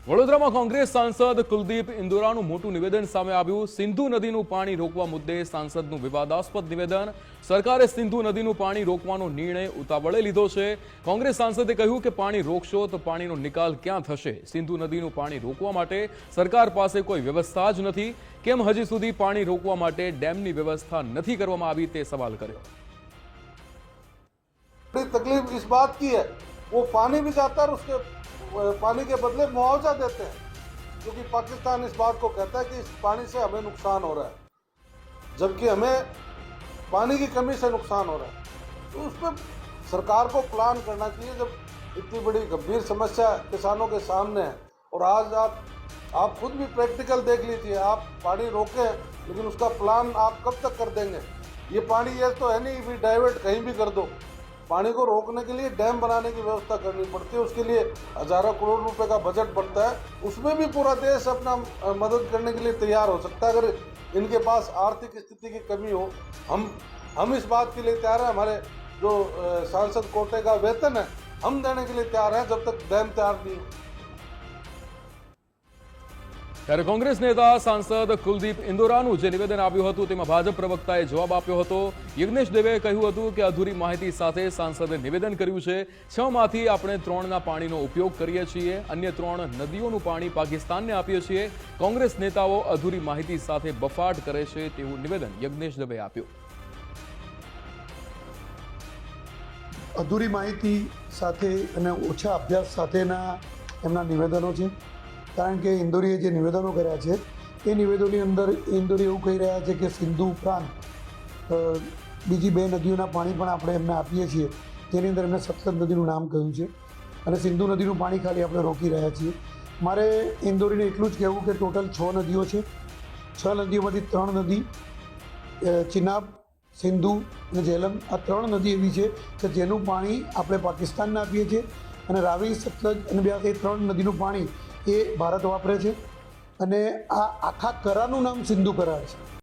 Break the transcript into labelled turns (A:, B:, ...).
A: વડોદરામાં કોંગ્રેસ સાંસદ કુલદીપ ઇન્દોરાનું મોટું નિવેદન સામે આવ્યું। સિંધુ નદીનું પાણી રોકવા મુદ્દે સાંસદનું વિવાદાસ્પદ નિવેદન। સરકારે સિંધુ નદીનું પાણી રોકવાનો નિર્ણય ઉતાવળે લીધો છે। કોંગ્રેસ સાંસદે કહ્યું કે પાણી રોકશો તો પાણીનો નિકાલ ક્યાં થશે? સિંધુ નદીનું પાણી રોકવા માટે સરકાર પાસે કોઈ વ્યવસ્થા જ નથી। કેમ હજી સુધી પાણી રોકવા માટે ડેમની વ્યવસ્થા નથી કરવામાં આવી તે સવાલ કર્યો।
B: तकलीफ इस बात की है वो पानी भी जाता है और उसके पानी के बदले मुआवजा देते हैं, क्योंकि पाकिस्तान इस बात को कहता है कि इस पानी से हमें नुकसान हो रहा है, जबकि हमें पानी की कमी से नुकसान हो रहा है। तो उस पर सरकार को प्लान करना चाहिए। जब इतनी बड़ी गंभीर समस्या किसानों के सामने है और आज आप खुद भी प्रैक्टिकल देख लीजिए, आप पानी रोकें लेकिन उसका प्लान आप कब तक कर देंगे? ये पानी ये तो है नहीं भी डाइवर्ट कहीं भी कर दो। पानी को रोकने के लिए डैम बनाने की व्यवस्था करनी पड़ती है, उसके लिए हजारों करोड़ रुपए का बजट बनता है। उसमें भी पूरा देश अपना मदद करने के लिए तैयार हो सकता है अगर इनके पास आर्थिक स्थिति की कमी हो। हम इस बात के लिए तैयार हैं, हमारे जो सांसद कोटे का वेतन है हम देने के लिए तैयार हैं जब तक डैम तैयार नहीं हो।
A: ત્યારે કોંગ્રેસ નેતા સાંસદ કુલદીપ ઇન્દોરાનું જે નિવેદન આવ્યું હતું તેમાં ભાજપ પ્રવક્તાએ જવાબ આપ્યો હતો। યજ્ઞેશ દેવે કહ્યું હતું કે અધૂરી માહિતી સાથે સાંસદે નિવેદન કર્યું છે। 6 માંથી આપણે 3ના પાણીનો ઉપયોગ કરીએ છીએ, અન્ય 3 નદીઓનું પાણી પાકિસ્તાનને આપીએ છીએ। કોંગ્રેસ નેતાઓ અધૂરી માહિતી સાથે બફાટ કરે છે તેવું નિવેદન યજ્ઞેશ દેવે આપ્યું।
C: અધૂરી માહિતી સાથે અને ઓછા અભ્યાસ સાથેના એમના નિવેદનો છે, કારણ કે ઇન્દોરીએ જે નિવેદનો કર્યા છે એ નિવેદનોની અંદર ઇન્દોરી એવું કહી રહ્યા છે કે સિંધુ ઉપરાંત બીજી 2 નદીઓના પાણી પણ આપણે એમને આપીએ છીએ, જેની અંદર એમને સતલજ નદીનું નામ કહ્યું છે અને સિંધુ નદીનું પાણી ખાલી આપણે રોકી રહ્યા છીએ। મારે ઇન્દોરીને એટલું જ કહેવું કે ટોટલ 6 નદીઓ છે। 6 નદીઓમાંથી 3 નદી ચિનાબ, સિંધુ અને ઝેલમ, આ 3 નદી એવી છે કે જેનું પાણી આપણે પાકિસ્તાનને આપીએ છીએ અને રાવી, સતલજ અને બ્યાસ એ 3 નદીનું પાણી એ ભારત વાપરે છે અને આ આખા કરારનું નામ સિંધુ કરાર છે।